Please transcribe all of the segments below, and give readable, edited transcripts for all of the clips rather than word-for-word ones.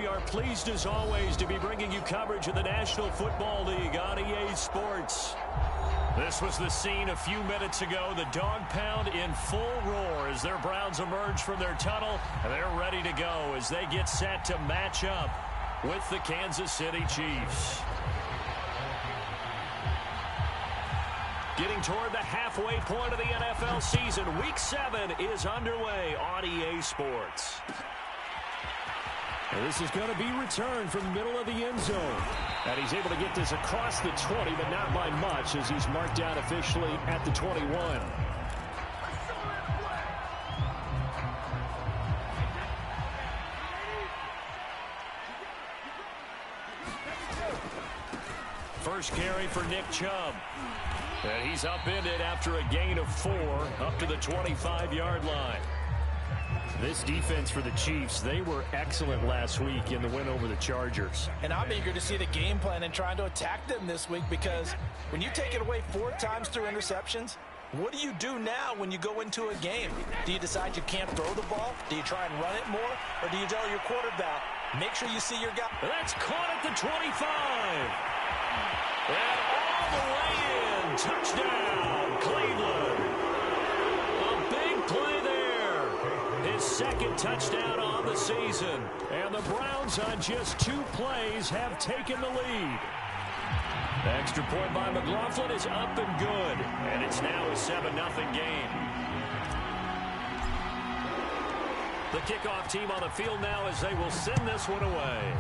are pleased as always to be bringing you coverage of the National Football League on EA Sports. This was the scene a few minutes ago. The dog pound in full roar as their Browns emerge from their tunnel. And they're ready to go as they get set to match up with the Kansas City Chiefs. Getting toward the halfway point of the NFL season, Week 7 is underway on EA Sports. And this is going to be returned from the middle of the end zone. And he's able to get this across the 20, but not by much as he's marked down officially at the 21. First carry for Nick Chubb. And he's upended after a gain of 4 up to the 25-yard line. This defense for the Chiefs, they were excellent last week in the win over the Chargers. And I'm eager to see the game plan and trying to attack them this week, because when you take it away 4 times through interceptions, what do you do now when you go into a game? Do you decide you can't throw the ball? Do you try and run it more? Or do you tell your quarterback, make sure you see your guy? That's caught at the 25. And all the way in. Touchdown, Cleveland. A big play there. His second touchdown on the season. And the Browns on just 2 plays have taken the lead. The extra point by McLaughlin is up and good. And it's now a 7-0 game. The kickoff team on the field now as they will send this one away.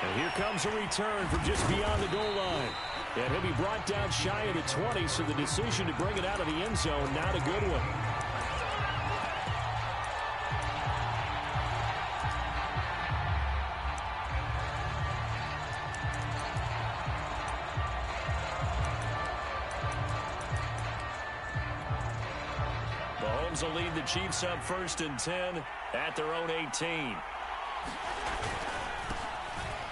And here comes a return from just beyond the goal line. And he'll be brought down shy of the 20, so the decision to bring it out of the end zone, not a good one. Mahomes will lead the Chiefs up 1st and 10 at their own 18.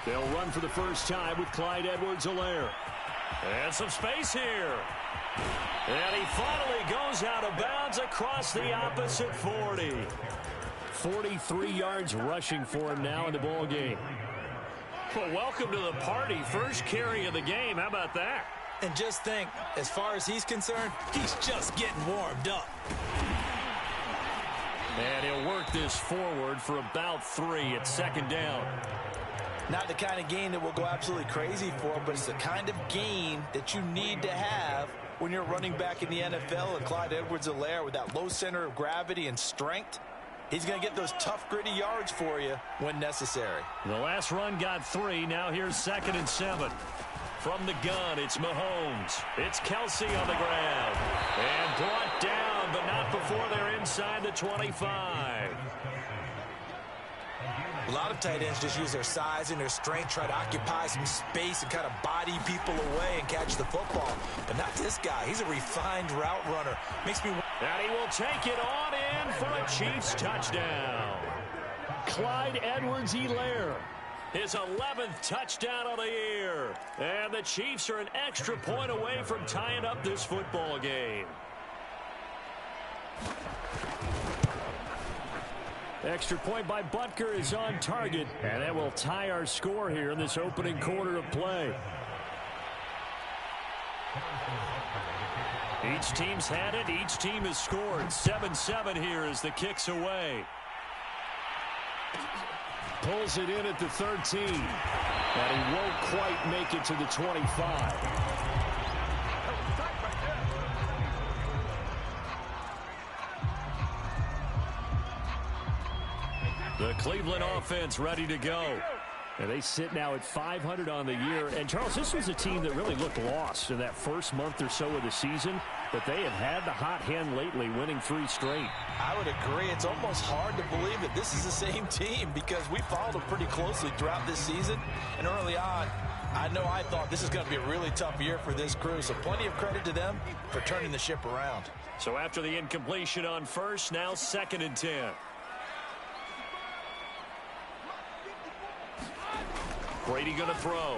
They'll run for the first time with Clyde Edwards-Helaire. And some space here. And he finally goes out of bounds across the opposite 40. 43 yards rushing for him now in the ball game. Well, welcome to the party. First carry of the game. How about that? And just think, as far as he's concerned, he's just getting warmed up. And he'll work this forward for about 3 at 2nd down. Not the kind of gain that will go absolutely crazy for, but it's the kind of gain that you need to have when you're running back in the NFL. And Clyde Edwards-Helaire, with that low center of gravity and strength, he's going to get those tough, gritty yards for you when necessary. The last run got 3. Now here's 2nd and 7. From the gun, it's Mahomes. It's Kelsey on the ground. And brought down, but not before they're inside the 25. A lot of tight ends just use their size and their strength, try to occupy some space and kind of body people away and catch the football. But not this guy. He's a refined route runner. Makes me... And he will take it on in for a Chiefs touchdown. Clyde Edwards-Helaire, his 11th touchdown of the year. And the Chiefs are an extra point away from tying up this football game. Extra point by Butker is on target, and that will tie our score here in this opening quarter of play. Each team's had it. Each team has scored. 7-7 here as the kick's away. Pulls it in at the 13, and he won't quite make it to the 25. The Cleveland offense ready to go. And they sit now at 500 on the year. And, Charles, this was a team that really looked lost in that first month or so of the season. But they have had the hot hand lately, winning 3 straight. I would agree. It's almost hard to believe that this is the same team, because we followed them pretty closely throughout this season. And early on, I know I thought this is going to be a really tough year for this crew. So plenty of credit to them for turning the ship around. So after the incompletion on first, now 2nd and 10. Brady going to throw.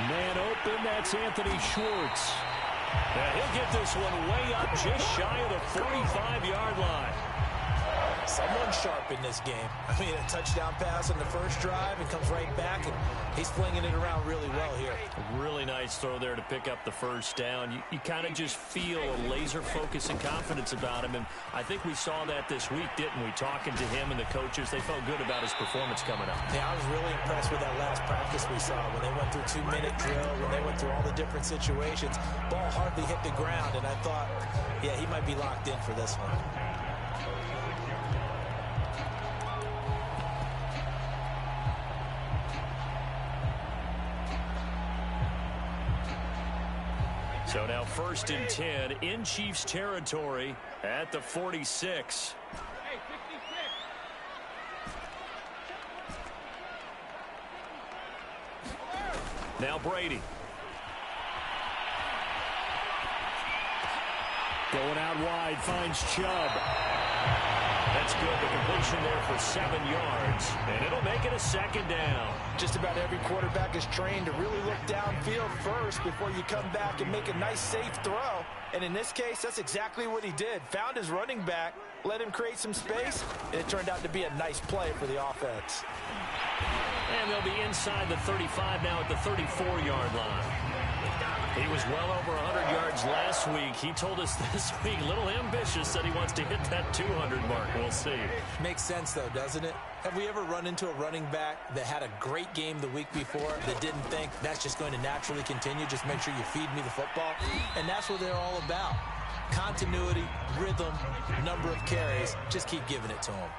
Man open, that's Anthony Schwartz. And he'll get this one way up just shy of the 45-yard line. Someone sharp in this game. I mean, a touchdown pass on the first drive and comes right back, and he's flinging it around really well here. A really nice throw there to pick up the first down. You kind of just feel a laser focus and confidence about him, and I think we saw that this week, didn't we? Talking to him and the coaches, they felt good about his performance coming up. Yeah, I was really impressed with that last practice we saw when they went through 2-minute drill, when they went through all the different situations. Ball hardly hit the ground, and I thought, yeah, he might be locked in for this one. So now 1st and 10 in Chiefs territory at the 46. Now Brady. Going out wide, finds Chubb. That's good. The completion there for 7 yards, and it'll make it a 2nd down. Just about every quarterback is trained to really look downfield first before you come back and make a nice, safe throw. And in this case, that's exactly what he did. Found his running back, let him create some space, and it turned out to be a nice play for the offense. And they'll be inside the 35 now at the 34-yard line. He was well over 100 yards last week. He told us this week, a little ambitious, said he wants to hit that 200 mark. We'll see. Makes sense, though, doesn't it? Have we ever run into a running back that had a great game the week before that didn't think that's just going to naturally continue? Just make sure you feed me the football. And that's what they're all about. Continuity, rhythm, number of carries. Just keep giving it to them.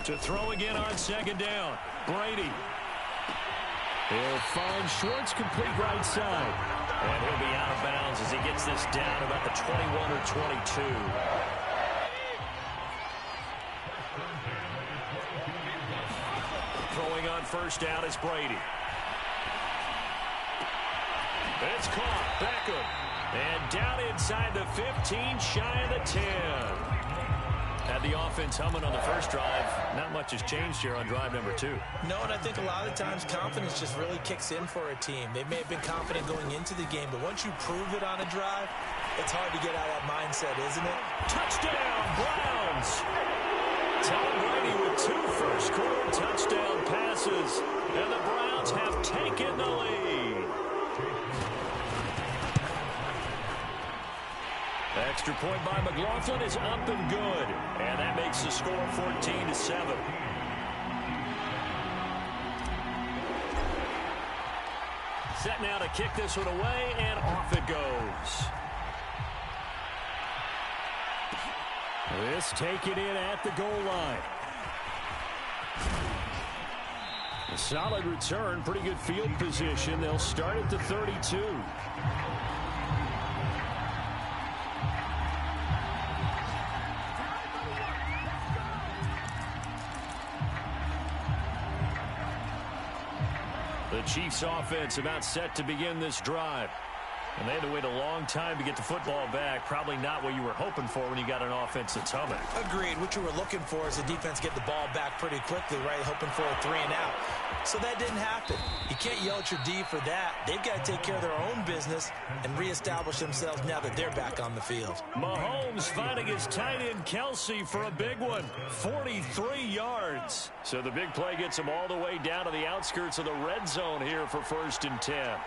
To throw again on 2nd down. Brady. He'll find Schwartz complete right side. And he'll be out of bounds as he gets this down about the 21 or 22. Throwing on 1st down is Brady. It's caught. Beckham. And down inside the 15, shy of the 10. Had the offense humming on the first drive. Not much has changed here on drive number 2. No, and I think a lot of times confidence just really kicks in for a team. They may have been confident going into the game, but once you prove it on a drive, it's hard to get out of that mindset, isn't it? Touchdown, Browns! Tom Brady with 2 first-quarter touchdown passes, and the Browns have taken the lead. Extra point by McLaughlin is up and good. And that makes the score 14-7. Set now to kick this one away, and off it goes. This taken in at the goal line. A solid return, pretty good field position. They'll start at the 32. The Chiefs offense about set to begin this drive. And they had to wait a long time to get the football back. Probably not what you were hoping for when you got an offense that's humming. Agreed. What you were looking for is the defense get the ball back pretty quickly, right? Hoping for a 3 and out. So that didn't happen. You can't yell at your D for that. They've got to take care of their own business and reestablish themselves now that they're back on the field. Mahomes finding his tight end Kelsey for a big one. 43 yards. So the big play gets him all the way down to the outskirts of the red zone here for 1st and 10.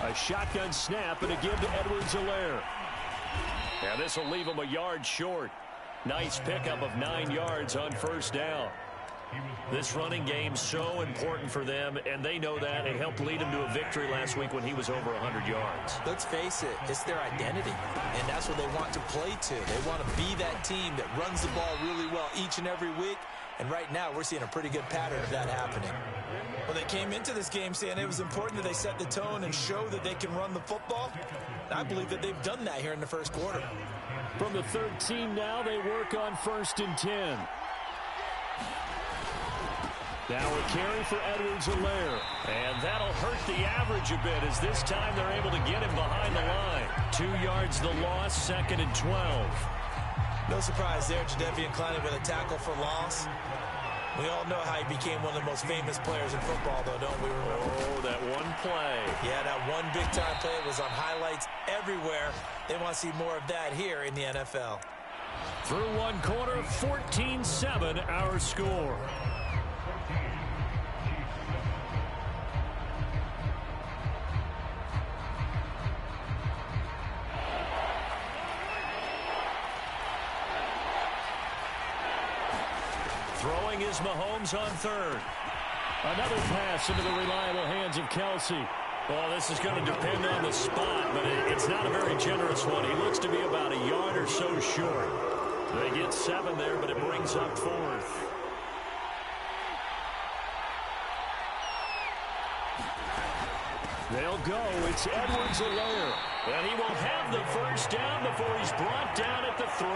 A shotgun snap and a give to Edwards-Helaire. Now this will leave him a yard short. Nice pickup of 9 yards on 1st down. This running game so important for them, and they know that. It helped lead them to a victory last week when he was over 100 yards. Let's face it, it's their identity, and that's what they want to play to. They want to be that team that runs the ball really well each and every week, and right now we're seeing a pretty good pattern of that happening. Well, they came into this game saying it was important that they set the tone and show that they can run the football. And I believe that they've done that here in the first quarter. From the 13 now, they work on 1st and 10. Now a carry for Edwards-Helaire. And that'll hurt the average a bit as this time they're able to get him behind the line. 2 yards the loss, 2nd and 12. No surprise there, Jadeveon Clowney with a tackle for loss. We all know how he became one of the most famous players in football, though, don't we remember? Oh, that one play. Yeah, that one big-time play was on highlights everywhere. They want to see more of that here in the NFL. Through one quarter, 14-7 our score. Throwing is Mahomes on 3rd. Another pass into the reliable hands of Kelsey. Well, this is going to depend on the spot, but it's not a very generous one. He looks to be about a yard or so short. They get 7 there, but it brings up 4th. They'll go. It's Edwards-Helaire. And he will have the first down before he's brought down at the 3.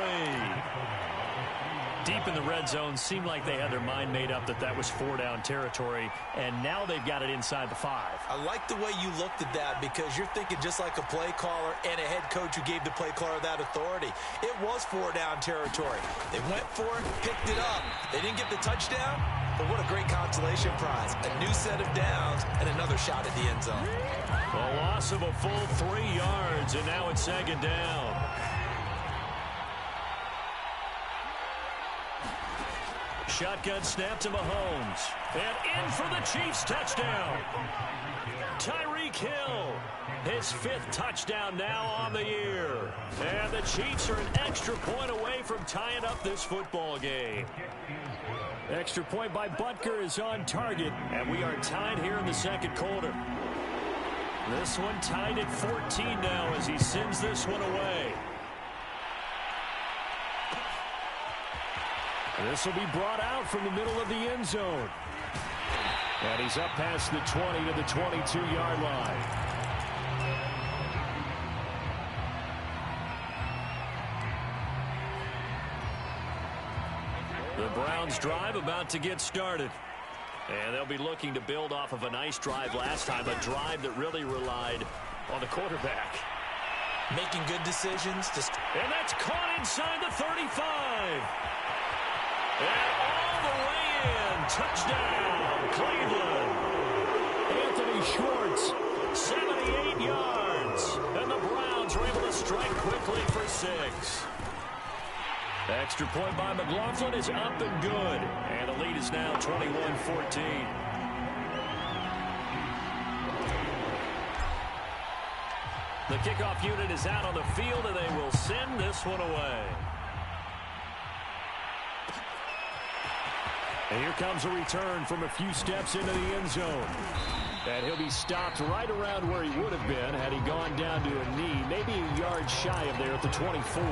Deep in the red zone, seemed like they had their mind made up that that was 4-down territory, and now they've got it inside the 5. I like the way you looked at that because you're thinking just like a play caller and a head coach who gave the play caller that authority. It was 4-down territory. They went for it, picked it up. They didn't get the touchdown, but what a great consolation prize. A new set of downs and another shot at the end zone. A loss of a full 3 yards, and now it's 2nd down. Shotgun snap to Mahomes. And in for the Chiefs touchdown. Tyreek Hill. His 5th touchdown now on the year. And the Chiefs are an extra point away from tying up this football game. Extra point by Butker is on target. And we are tied here in the 2nd quarter. This one tied at 14 now as he sends this one away. This will be brought out from the middle of the end zone. And he's up past the 20 to the 22-yard line. The Browns drive about to get started. And they'll be looking to build off of a nice drive last time, a drive that really relied on the quarterback. Making good decisions. And that's caught inside the 35. And all the way in. Touchdown, Cleveland. Anthony Schwartz, 78 yards. And the Browns are able to strike quickly for 6. Extra point by McLaughlin is up and good. And the lead is now 21-14. The kickoff unit is out on the field, and they will send this one away. And here comes a return from a few steps into the end zone. And he'll be stopped right around where he would have been had he gone down to a knee, maybe a yard shy of there at the 24.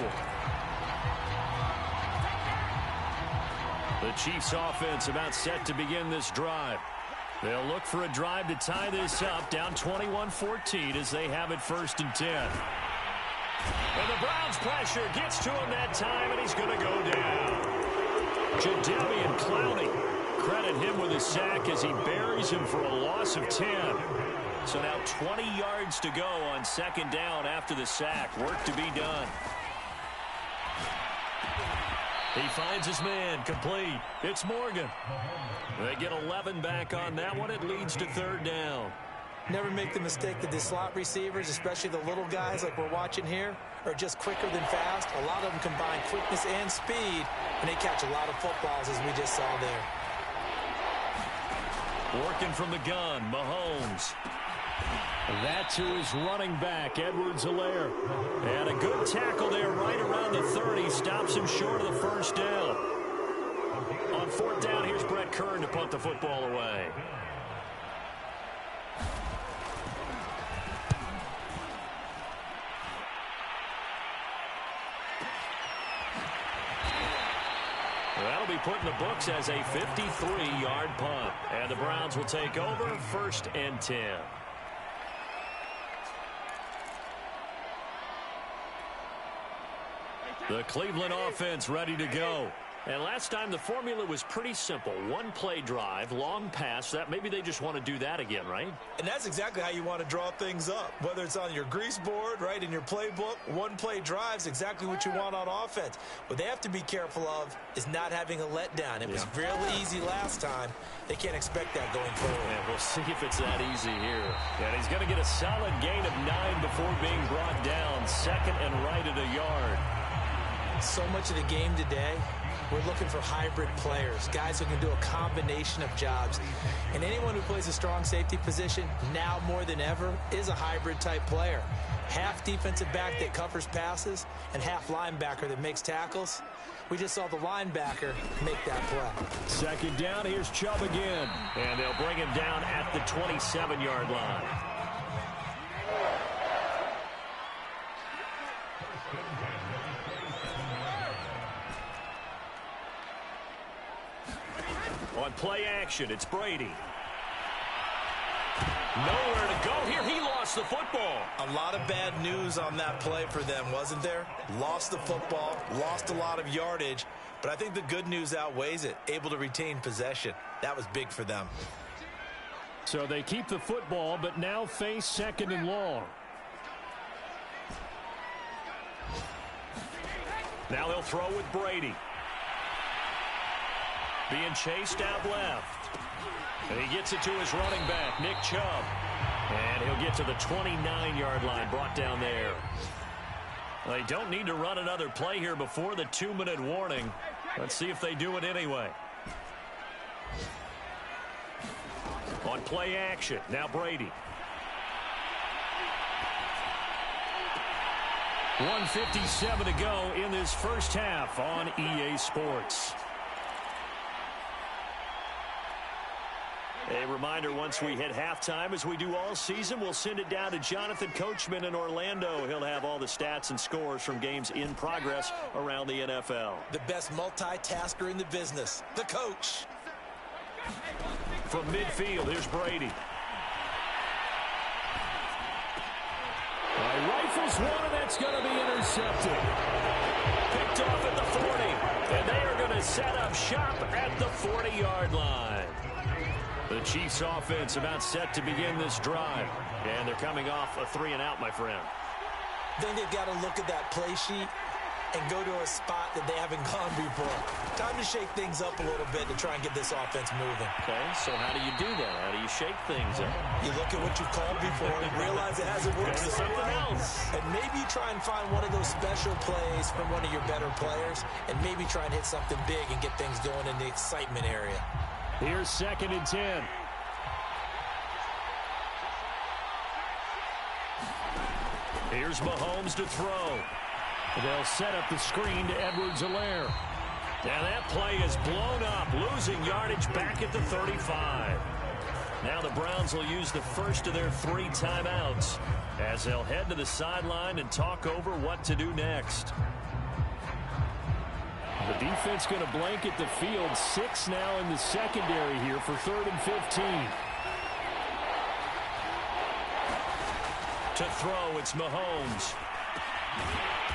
The Chiefs offense about set to begin this drive. They'll look for a drive to tie this up, down 21-14 as they have it 1st and 10. And the Browns pressure gets to him that time, and he's going to go down. Jadeveon Clowney, credit him with a sack as he buries him for a loss of 10. So now 20 yards to go on 2nd down after the sack. Work to be done. He finds his man, complete. It's Morgan. They get 11 back on that one. It leads to 3rd down. Never make the mistake that the slot receivers, especially the little guys like we're watching here, are just quicker than fast. A lot of them combine quickness and speed, and they catch a lot of footballs, as we just saw there. Working from the gun, Mahomes. That to his running back, Edwards-Helaire. And a good tackle there right around the 30. Stops him short of the 1st down. On 4th down, here's Brett Kern to punt the football away. That'll be put in the books as a 53-yard punt. And the Browns will take over 1st and 10. The Cleveland offense ready to go. And last time the formula was pretty simple. One play drive, long pass. That maybe they just want to do that again, right? And that's exactly how you want to draw things up. Whether it's on your grease board, right, in your playbook, one play drive's exactly what you want on offense. What they have to be careful of is not having a letdown. It was really easy last time. They can't expect that going forward. And we'll see if it's that easy here. And he's going to get a solid gain of 9 before being brought down. Second and right at a yard. So much of the game today, we're looking for hybrid players, guys who can do a combination of jobs. And anyone who plays a strong safety position, now more than ever, is a hybrid type player. Half defensive back that covers passes and half linebacker that makes tackles. We just saw the linebacker make that play. Second down, here's Chubb again. And they'll bring him down at the 27-yard line. On play action, it's Brady. Nowhere to go here. He lost the football. A lot of bad news on that play for them, wasn't there? Lost the football, lost a lot of yardage, but I think the good news outweighs it. Able to retain possession. That was big for them. So they keep the football, but now face second and long. Now they'll throw with Brady. Being chased out left. And he gets it to his running back, Nick Chubb. And he'll get to the 29-yard line, brought down there. They don't need to run another play here before the 2-minute warning. Let's see if they do it anyway. On play action, now Brady. 1:57 to go in this first half on EA Sports. A reminder, once we hit halftime, as we do all season, we'll send it down to Jonathan Coachman in Orlando. He'll have all the stats and scores from games in progress around the NFL. The best multitasker in the business, the coach. From midfield, here's Brady. Rifles one, and that's going to be intercepted. Picked off at the 40, and they are going to set up shop at the 40-yard line. The Chiefs offense about set to begin this drive. And they're coming off a 3-and-out, my friend. Then they've got to look at that play sheet and go to a spot that they haven't gone before. Time to shake things up a little bit to try and get this offense moving. Okay, so how do you do that? How do you shake things up? You look at what you've called before and realize it hasn't worked There's so something well. else. And maybe you try and find one of those special plays from one of your better players and maybe try and hit something big and get things going in the excitement area. Here's 2nd and 10. Here's Mahomes to throw. They'll set up the screen to Edwards-Helaire. Now that play is blown up, losing yardage back at the 35. Now the Browns will use the first of their 3 timeouts as they'll head to the sideline and talk over what to do next. The defense going to blanket the field. 6 now in the secondary here for 3rd and 15. To throw, it's Mahomes.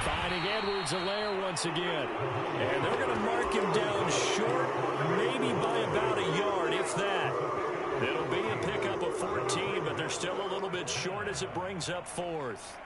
Finding Edwards-Helaire once again. And they're going to mark him down short, maybe by about a yard, if that. It'll be a pickup of 14, but they're still a little bit short as it brings up 4th.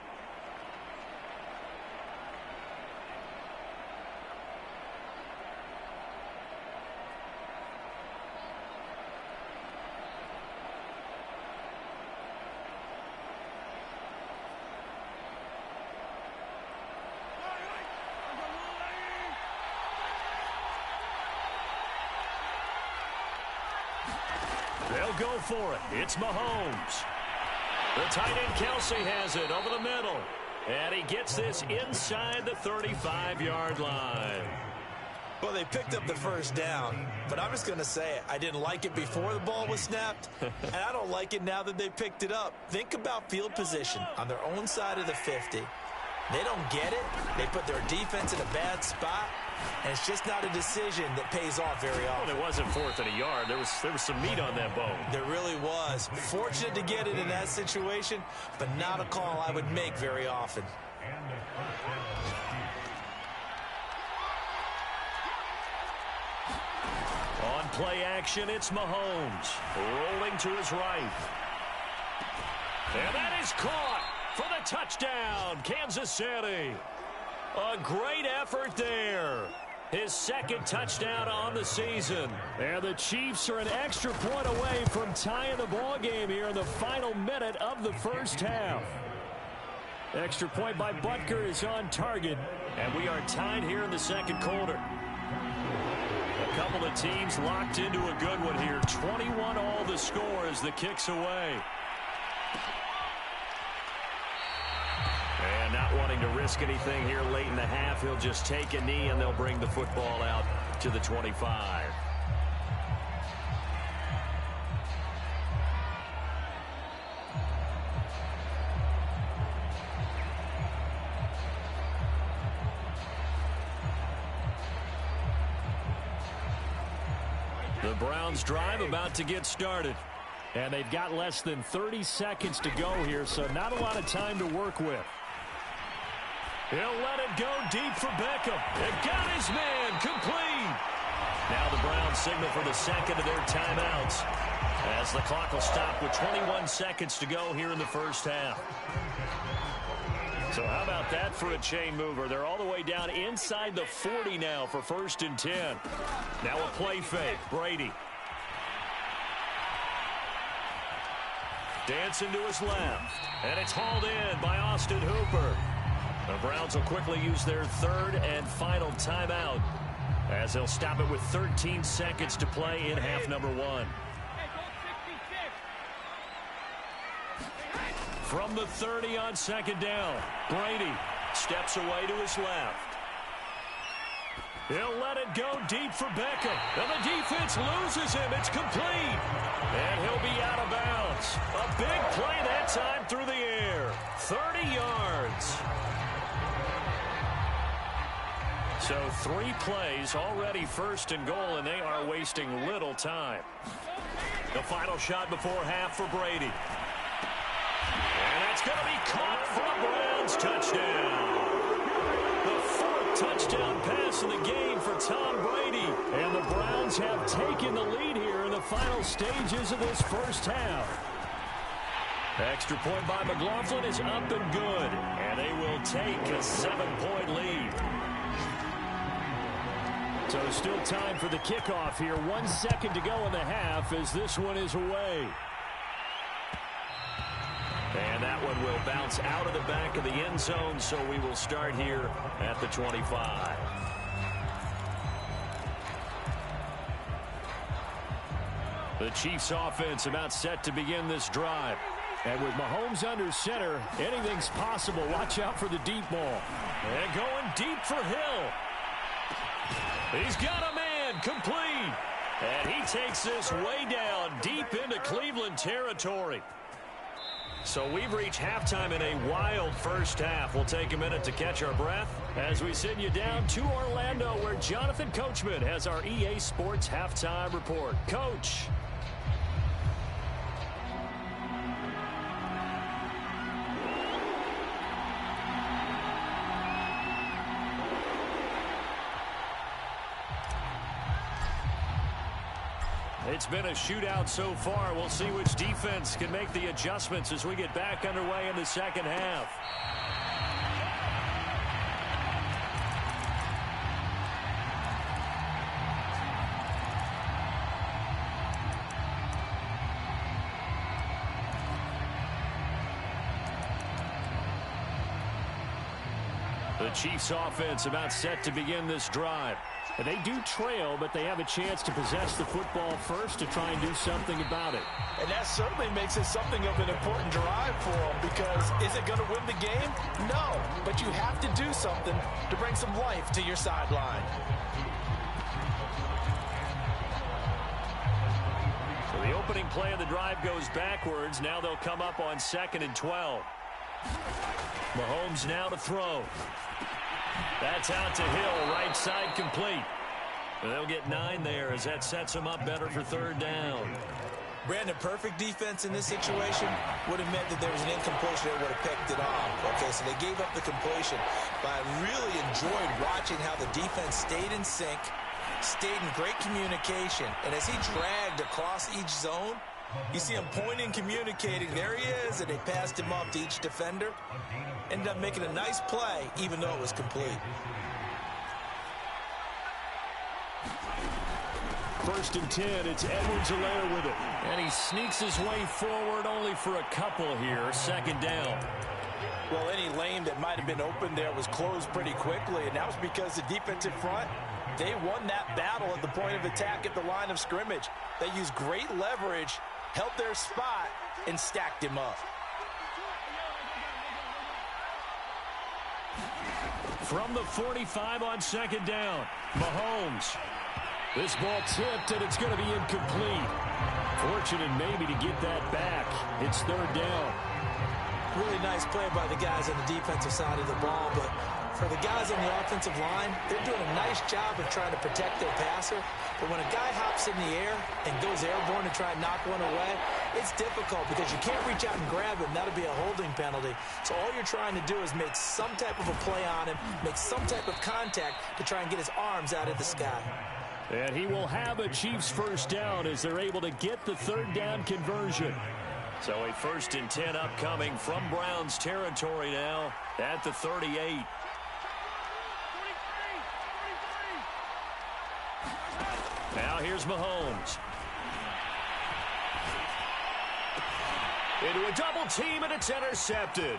They'll go for it. It's Mahomes. The tight end Kelsey has it over the middle. And he gets this inside the 35-yard line. Well, they picked up the first down, but I'm just going to say it. I didn't like it before the ball was snapped, and I don't like it now that they picked it up. Think about field position on their own side of the 50. They don't get it. They put their defense in a bad spot, and it's just not a decision that pays off very often. Well, it wasn't 4th and a yard. There was some meat on that bone. There really was. Fortunate to get it in that situation, but not a call I would make very often. play action. It's Mahomes rolling to his right. And that is caught for the touchdown, Kansas City. A great effort there. His second touchdown on the season. And the Chiefs are an extra point away from tying the ball game here in the final minute of the first half. Extra point by Butker is on target. And we are tied here in the second quarter. A couple of teams locked into a good one here. 21 all the score as the kick's away. And not wanting to risk anything here late in the half, he'll just take a knee and they'll bring the football out to the 25. The Browns drive about to get started. And they've got less than 30 seconds to go here, so not a lot of time to work with. He'll let it go deep for Beckham. It got his man complete. Now the Browns signal for the second of their timeouts as the clock will stop with 21 seconds to go here in the first half. So how about that for a chain mover? They're all the way down inside the 40 now for 1st and 10. Now a play fake. Brady. Dancing to his left. And it's hauled in by Austin Hooper. The Browns will quickly use their third and final timeout as they'll stop it with 13 seconds to play in half number 1. From the 30 on second down, Brady steps away to his left. He'll let it go deep for Beckham. And the defense loses him. It's complete. And he'll be out of bounds. A big play that time through the air. 30 yards. So 3 plays already 1st and goal, and they are wasting little time. The final shot before half for Brady. And that's going to be caught for the Browns. Touchdown. The 4th touchdown pass of the game for Tom Brady. And the Browns have taken the lead here in the final stages of this first half. Extra point by McLaughlin is up and good. And they will take a 7-point lead. So still time for the kickoff here. 1 second to go in the half as this one is away. And that one will bounce out of the back of the end zone, so we will start here at the 25. The Chiefs offense about set to begin this drive. And with Mahomes under center, anything's possible. Watch out for the deep ball. And going deep for Hill. He's got a man complete. And he takes this way down deep into Cleveland territory. So we've reached halftime in a wild first half. We'll take a minute to catch our breath as we send you down to Orlando, where Jonathan Coachman has our EA Sports halftime report. Coach. It's been a shootout so far. We'll see which defense can make the adjustments as we get back underway in the second half. The Chiefs offense about set to begin this drive. And they do trail, but they have a chance to possess the football first to try and do something about it. And that certainly makes it something of an important drive for them, because is it going to win the game? No, but you have to do something to bring some life to your sideline. So the opening play of the drive goes backwards. Now they'll come up on 2nd and 12. Mahomes now to throw. That's out to Hill, right side complete. And they'll get 9 there as that sets them up better for 3rd down. Brandon, perfect defense in this situation would have meant that there was an incompletion that would have picked it off. Okay, so they gave up the completion. But I really enjoyed watching how the defense stayed in sync, stayed in great communication. And as he dragged across each zone, you see him pointing, communicating. There he is, and they passed him off to each defender. Ended up making a nice play, even though it was complete. First and 10, it's Edwards-Helaire with it. And he sneaks his way forward only for a couple here. Second down. Well, any lane that might have been open there was closed pretty quickly, and that was because the defensive front, they won that battle at the point of attack at the line of scrimmage. They used great leverage, held their spot, and stacked him up. From the 45 on second down, Mahomes. This ball tipped, and it's going to be incomplete. Fortunate maybe to get that back. It's third down. Really nice play by the guys on the defensive side of the ball, but for the guys on the offensive line, they're doing a nice job of trying to protect their passer. But when a guy hops in the air and goes airborne to try and knock one away, it's difficult because you can't reach out and grab him. That'll be a holding penalty. So all you're trying to do is make some type of a play on him, make some type of contact to try and get his arms out of the sky. And he will have a Chiefs first down as they're able to get the third down conversion. So a first and 10 upcoming from Browns territory now at the 38. Now here's Mahomes. Into a double team, and it's intercepted.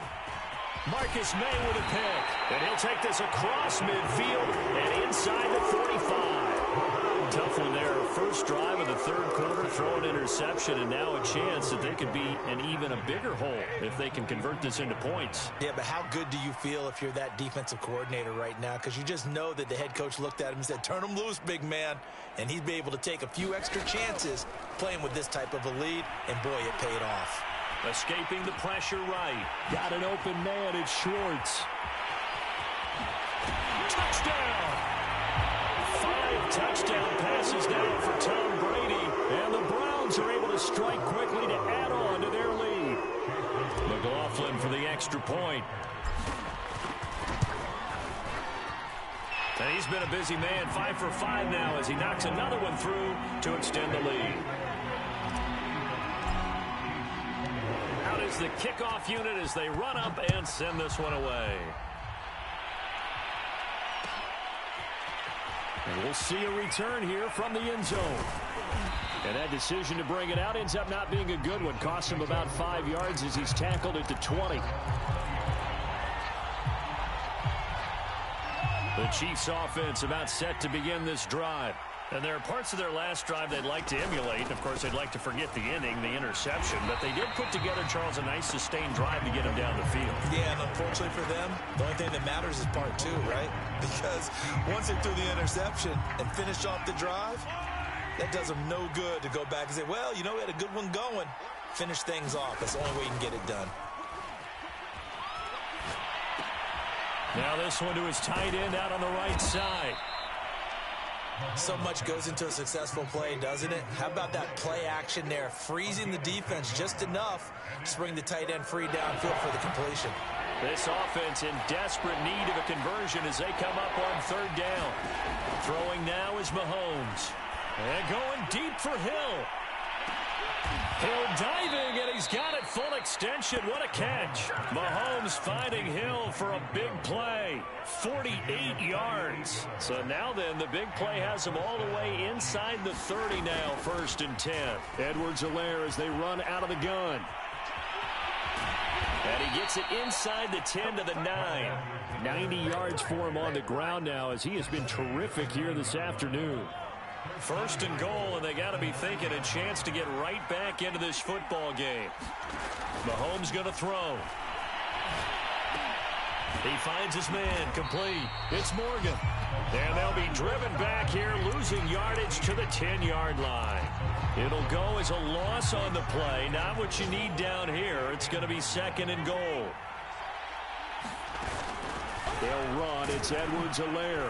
Marcus May with a pick. And he'll take this across midfield and inside the 45. Tough one there. First drive of the third quarter, throw an interception, and now a chance that they could be in even a bigger hole if they can convert this into points. Yeah, but how good do you feel if you're that defensive coordinator right now? Because you just know that the head coach looked at him and said, turn him loose, big man. And he'd be able to take a few extra chances playing with this type of a lead, and boy, it paid off. Escaping the pressure right. Got an open man. It's Schwartz. Touchdown! 5 touchdown passes now for Tom Brady. And the Browns are able to strike quickly to add on to their lead. McLaughlin for the extra point. And he's been a busy man. 5 for 5 now as he knocks another one through to extend the lead. Out is the kickoff unit as they run up and send this one away. And we'll see a return here from the end zone. And that decision to bring it out ends up not being a good one. Costs him about 5 yards as he's tackled at the 20. The Chiefs offense about set to begin this drive. And there are parts of their last drive they'd like to emulate. Of course, they'd like to forget the ending, the interception. But they did put together, Charles, a nice sustained drive to get them down the field. Yeah, and unfortunately for them, the only thing that matters is part 2, right? Because once they threw the interception and finished off the drive, that does them no good to go back and say, well, you know, we had a good one going. Finish things off. That's the only way you can get it done. Now this one to his tight end out on the right side. So much goes into a successful play, doesn't it? How about that play action there, freezing the defense just enough to bring the tight end free downfield for the completion. This offense in desperate need of a conversion as they come up on third down. Throwing now is Mahomes. And going deep for Hill. Hill diving, and he's got it full extension. What a catch. Mahomes finding Hill for a big play. 48 yards. So now then, the big play has him all the way inside the 30 now, first and 10. Edwards-Helaire as they run out of the gun. And he gets it inside the 10 to the 9. 90 yards for him on the ground now as he has been terrific here this afternoon. First and goal, and they got to be thinking a chance to get right back into this football game. Mahomes going to throw. He finds his man, complete. It's Morgan. And they'll be driven back here, losing yardage to the 10-yard line. It'll go as a loss on the play. Not what you need down here. It's going to be second and goal. They'll run. It's Edwards-Helaire.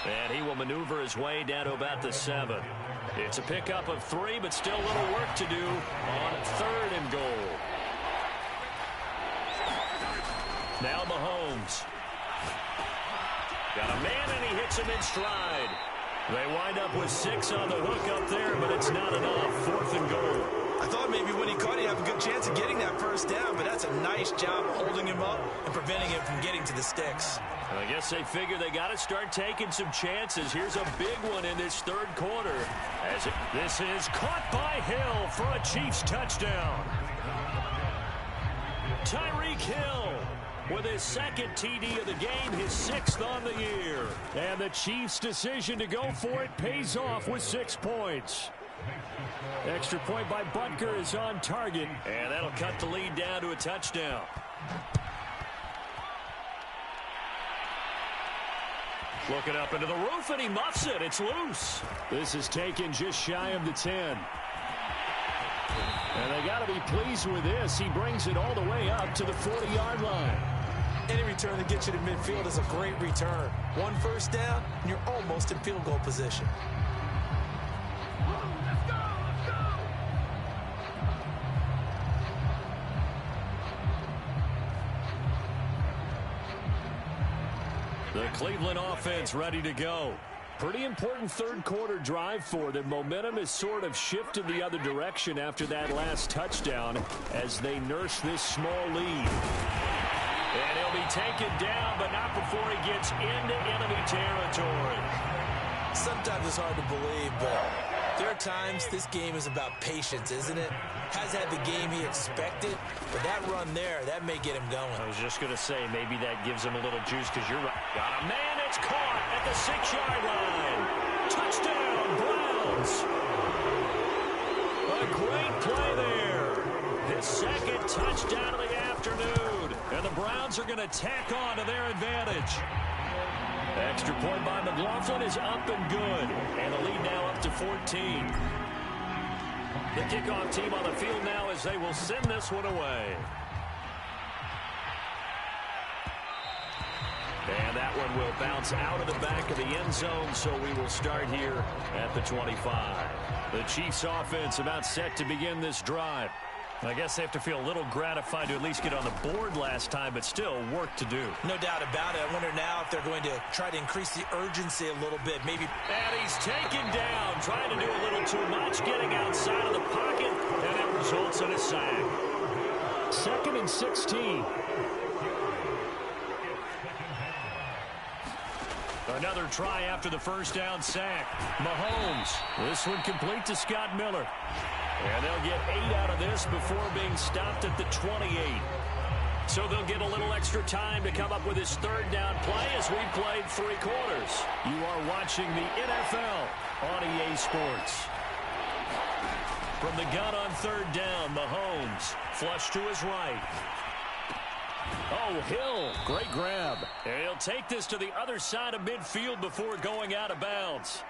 And he will maneuver his way down to about the 7. It's a pickup of 3, but still a little work to do on third and goal. Now Mahomes. Got a man, and he hits him in stride. They wind up with 6 on the hook up there, but it's not enough. 4th and goal. I thought maybe when he caught, he'd have a good chance of getting that first down, but that's a nice job holding him up and preventing him from getting to the sticks. I guess they figure they got to start taking some chances. Here's a big one in this 3rd quarter. This is caught by Hill for a Chiefs touchdown. Tyreek Hill with his 2nd TD of the game, his 6th on the year. And the Chiefs' decision to go for it pays off with 6 points. Extra point by Butker is on target, and that'll cut the lead down to a touchdown. Looking up into the roof, and he muffs it. It's loose. This is taken just shy of the 10. And they got to be pleased with this. He brings it all the way up to the 40-yard line. Any return that gets you to midfield is a great return. 1 first down, and you're almost in field goal position. The Cleveland offense ready to go. Pretty important 3rd quarter drive for them. Momentum has sort of shifted the other direction after that last touchdown as they nurse this small lead. And he'll be taken down, but not before he gets into enemy territory. Sometimes it's hard to believe, but there are times this game is about patience, isn't it? Has had the game he expected, but that run there, that may get him going. I was just going to say, maybe that gives him a little juice because you're right. Got a man, it's caught at the 6-yard line. Touchdown, Browns. A great play there. His 2nd touchdown of the afternoon. And the Browns are going to tack on to their advantage. Extra point by McLaughlin is up and good. And the lead now up to 14. The kickoff team on the field now as they will send this one away. And that one will bounce out of the back of the end zone, so we will start here at the 25. The Chiefs offense about set to begin this drive. I guess they have to feel a little gratified to at least get on the board last time, but still work to do. No doubt about it. I wonder now if they're going to try to increase the urgency a little bit. Maybe. And he's taken down, trying to do a little too much, getting outside of the pocket, and it results in a sack. 2nd and 16. Another try after the first down sack. Mahomes. This one complete to Scott Miller. And they'll get 8 out of this before being stopped at the 28. So they'll get a little extra time to come up with his 3rd down play as we played 3 quarters. You are watching the NFL on EA Sports. From the gun on 3rd down, Mahomes. Flush to his right. Oh, Hill. Great grab. And he'll take this to the other side of midfield before going out of bounds.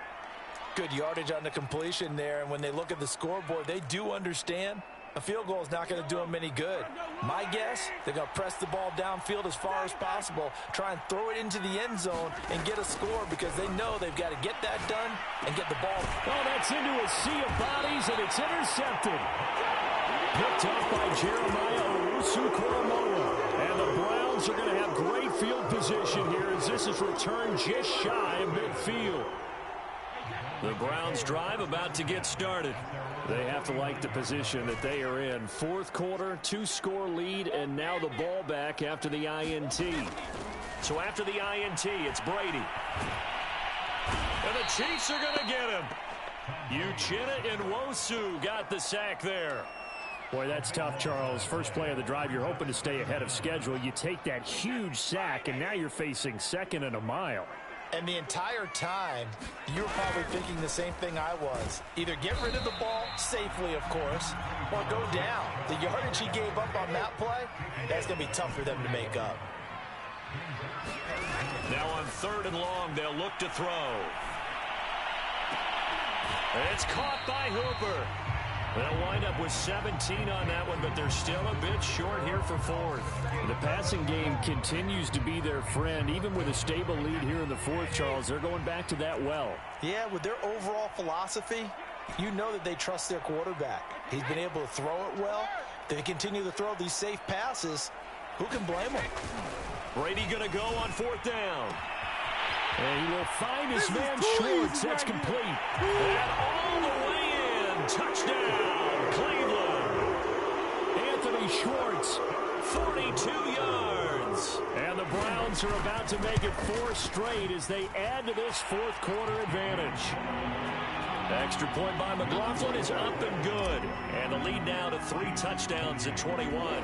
Good yardage on the completion there, and when they look at the scoreboard, they do understand a field goal is not going to do them any good. My guess, they're going to press the ball downfield as far as possible, try and throw it into the end zone and get a score because they know they've got to get that done and get the ball. Oh, that's into a sea of bodies, and it's intercepted. Picked up by Jeremiah Owusu-Koramoah. And the Browns are going to have great field position here as this is returned just shy of midfield. The Browns drive about to get started. They have to like the position that they are in. 4th quarter, 2-score lead, and now the ball back after the INT. So after the INT, it's Brady. And the Chiefs are going to get him. Uchenna Nwosu got the sack there. Boy, that's tough, Charles. First play of the drive, you're hoping to stay ahead of schedule. You take that huge sack, and now you're facing 2nd and a mile. And the entire time, you were probably thinking the same thing I was. Either get rid of the ball, safely of course, or go down. The yardage he gave up on that play, that's going to be tough for them to make up. Now on 3rd and long, they'll look to throw. It's caught by Hooper. They'll wind up with 17 on that one, but they're still a bit short here for 4th. The passing game continues to be their friend. Even with a stable lead here in the 4th, Charles, they're going back to that well. Yeah, with their overall philosophy, you know that they trust their quarterback. He's been able to throw it well. They continue to throw these safe passes. Who can blame them? Brady going to go on 4th down. And he will find his man Schwartz. That's complete. And all the way in. Touchdown, Cleveland. Anthony Schwartz, 42 yards. And the Browns are about to make it 4 straight as they add to this fourth quarter advantage. The extra point by McLaughlin is up and good. And the lead now to 3 touchdowns at 21.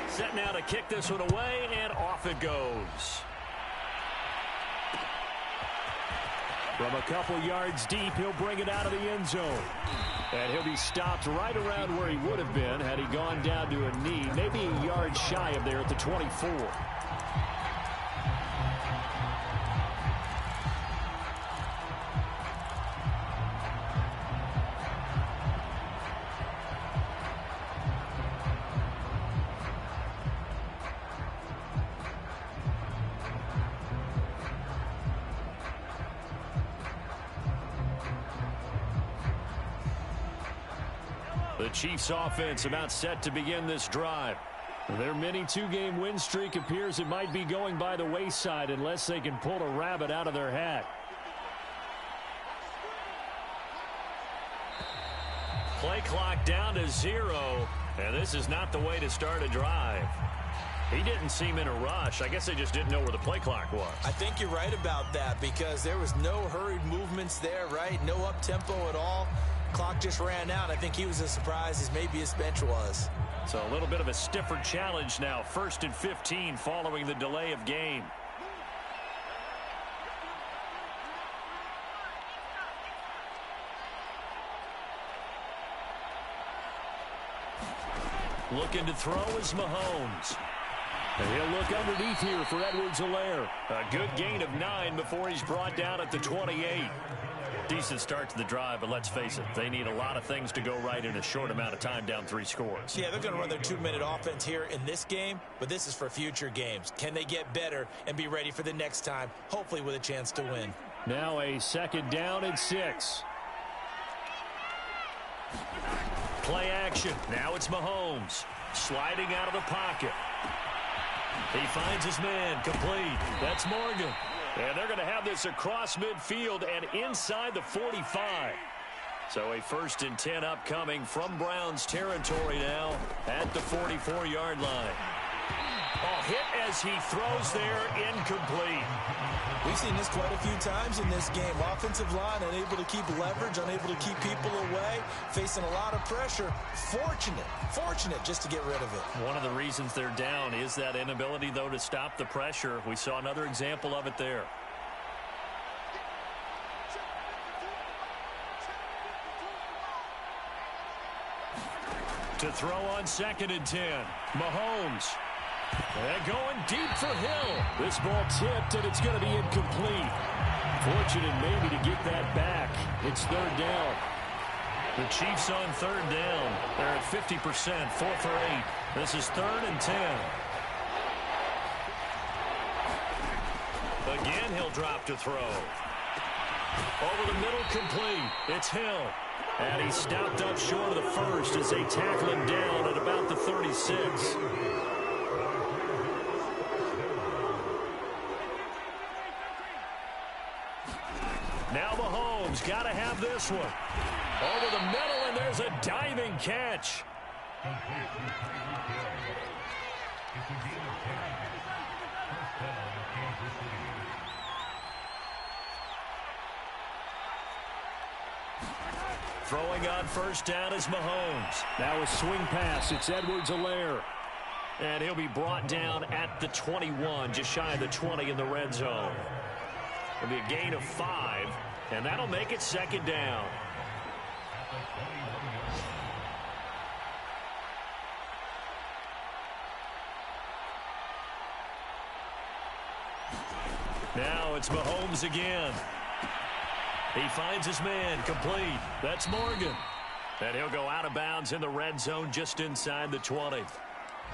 Set now to kick this one away, and off it goes. From a couple yards deep, he'll bring it out of the end zone. And he'll be stopped right around where he would have been had he gone down to a knee, maybe a yard shy of there at the 24. The Chiefs offense about set to begin this drive. Their mini 2-game win streak appears it might be going by the wayside unless they can pull a rabbit out of their hat. Play clock down to 0, and this is not the way to start a drive. He didn't seem in a rush. I guess they just didn't know where the play clock was. I think you're right about that because there was no hurried movements there, right? No up-tempo at all. Clock just ran out. I think he was as surprised as maybe his bench was. So a little bit of a stiffer challenge now. 1st and 15 following the delay of game. Looking to throw is Mahomes. And he'll look underneath here for Edwards-Helaire. A good gain of 9 before he's brought down at the 28. Decent start to the drive, but let's face it, they need a lot of things to go right in a short amount of time, down 3 scores. Yeah, they're going to run their 2-minute offense here in this game, but this is for future games. Can they get better and be ready for the next time, hopefully with a chance to win? Now a 2nd down and 6. Play action. Now it's Mahomes sliding out of the pocket. He finds his man, complete. That's Morgan. And they're going to have this across midfield and inside the 45. So a 1st and 10 upcoming from Browns territory now at the 44-yard line. Oh, hit as he throws there, incomplete. We've seen this quite a few times in this game. Offensive line unable to keep leverage, unable to keep people away, facing a lot of pressure. Fortunate just to get rid of it. One of the reasons they're down is that inability, though, to stop the pressure. We saw another example of it there. To throw on 2nd and 10, Mahomes. And going deep for Hill. This ball tipped, and it's going to be incomplete. Fortunate maybe to get that back. It's 3rd down. The Chiefs on 3rd down. They're at 50%, 4 for 8. This is 3rd and 10. Again, he'll drop to throw. Over the middle, complete. It's Hill. And he's stopped up short of the 1st as they tackle him down at about the 36. Now Mahomes got to have this one. Over the middle, and there's a diving catch. Throwing on 1st down is Mahomes. Now a swing pass. It's Edwards-Helaire. And he'll be brought down at the 21, just shy of the 20 in the red zone. It'll be a gain of 5, and that'll make it 2nd down. Now it's Mahomes again. He finds his man, complete. That's Morgan. And he'll go out of bounds in the red zone just inside the 20.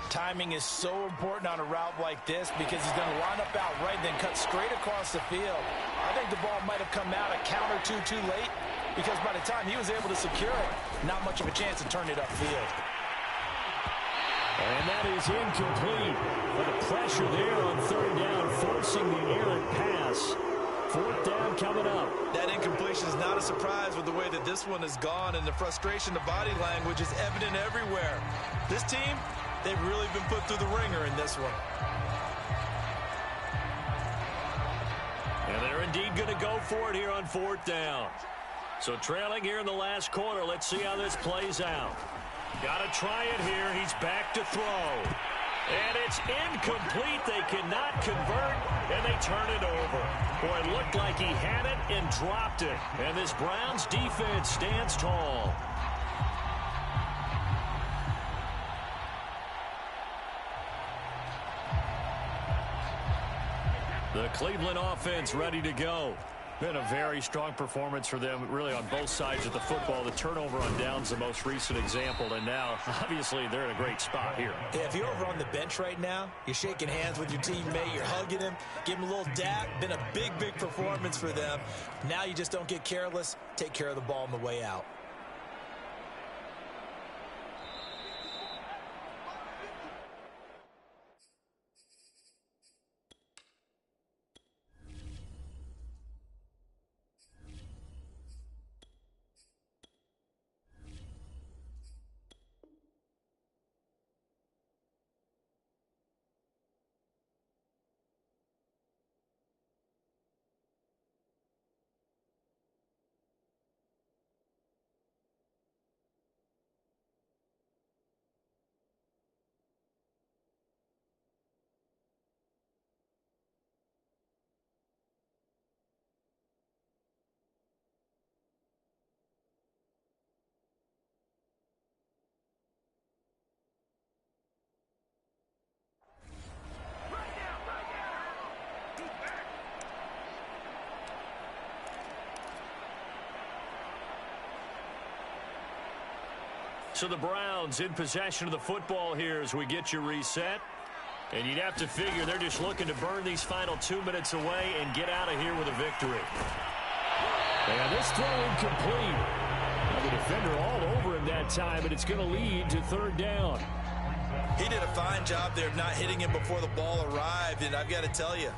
Timing is so important on a route like this because he's going to line up out right and then cut straight across the field. I think the ball might have come out a count or two too late because by the time he was able to secure it, not much of a chance to turn it upfield. And that is incomplete. But the pressure there on 3rd down, forcing the errant pass. 4th down coming up. That incompletion is not a surprise with the way that this one has gone, and the frustration, the body language is evident everywhere. This team, they've really been put through the ringer in this one. And they're indeed going to go for it here on 4th down. So trailing here in the last quarter, let's see how this plays out. Got to try it here. He's back to throw. And it's incomplete. They cannot convert, and they turn it over. Boy, it looked like he had it and dropped it. And this Browns defense stands tall. The Cleveland offense ready to go. Been a very strong performance for them, really, on both sides of the football. The turnover on downs, the most recent example, and now, obviously, they're in a great spot here. Yeah, if you're over on the bench right now, you're shaking hands with your teammate, you're hugging him, give him a little dap. Been a big, big performance for them. Now you just don't get careless. Take care of the ball on the way out. So the Browns in possession of the football here as we get you reset. And you'd have to figure they're just looking to burn these final 2 minutes away and get out of here with a victory. And this throw incomplete. The defender all over him that time, and it's going to lead to 3rd down. He did a fine job there of not hitting him before the ball arrived, and I've got to tell you,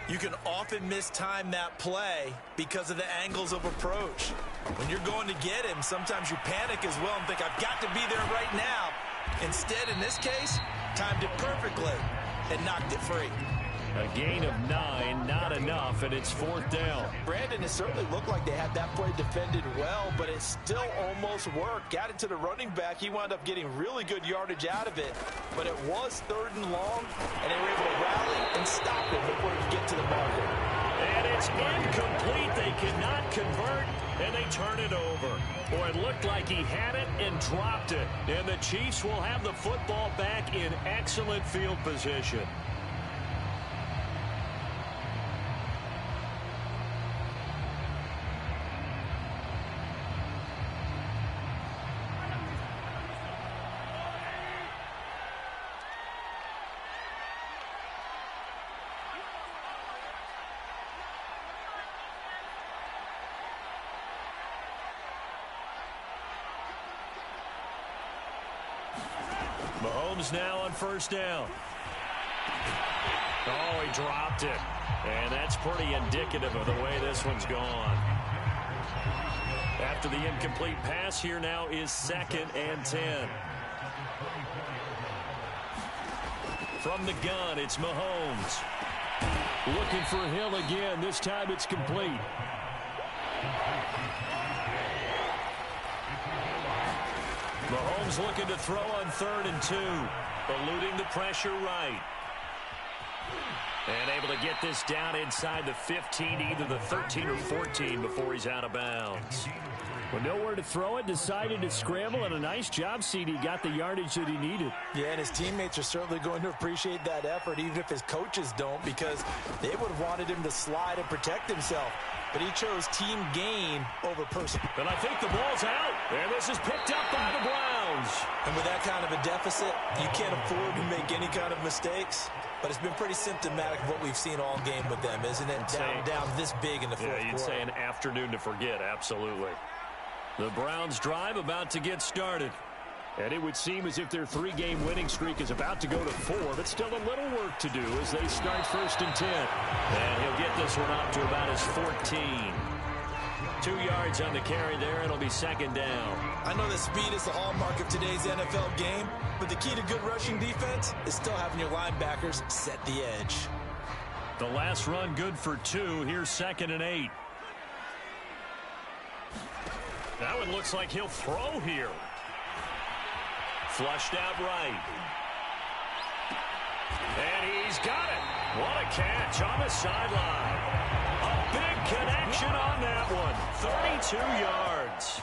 you can often mistime that play because of the angles of approach. When you're going to get him, sometimes you panic as well and think, I've got to be there right now. Instead, in this case, timed it perfectly and knocked it free. A gain of 9, not enough, and it's 4th down. Brandon, it certainly looked like they had that play defended well, but it still almost worked. Got it to the running back. He wound up getting really good yardage out of it, but it was 3rd and long, and they were able to rally and stop it before he could get to the marker. And it's incomplete. They cannot convert, and they turn it over. Boy, it looked like he had it and dropped it. And the Chiefs will have the football back in excellent field position. Mahomes now on 1st down. Oh, he dropped it. And that's pretty indicative of the way this one's gone. After the incomplete pass, here now is 2nd and 10. From the gun, it's Mahomes. Looking for Hill again. This time it's complete. Mahomes looking to throw on 3rd and 2. Eluding the pressure right. And able to get this down inside the 15, either the 13 or 14 before he's out of bounds. Well, nowhere to throw it, decided to scramble, and a nice job, CD. Got the yardage that he needed. Yeah, and his teammates are certainly going to appreciate that effort, even if his coaches don't, because they would have wanted him to slide and protect himself. But he chose team gain over personal. And I think the ball's out. And this is picked up by the Browns. And with that kind of a deficit, you can't afford to make any kind of mistakes. But it's been pretty symptomatic of what we've seen all game with them, isn't it? Down this big in the fourth quarter. Yeah, you'd say an afternoon to forget, absolutely. The Browns drive about to get started. And it would seem as if their 3-game winning streak is about to go to 4, but still a little work to do as they start 1st and 10. And he'll get this one up to about his 14. 2 yards on the carry there, and it'll be 2nd down. I know that speed is the hallmark of today's NFL game, but the key to good rushing defense is still having your linebackers set the edge. The last run good for 2. Here's 2nd and 8. That one looks like he'll throw here. Flushed out right. And he's got it. What a catch on the sideline. A big connection on that one. 32 yards.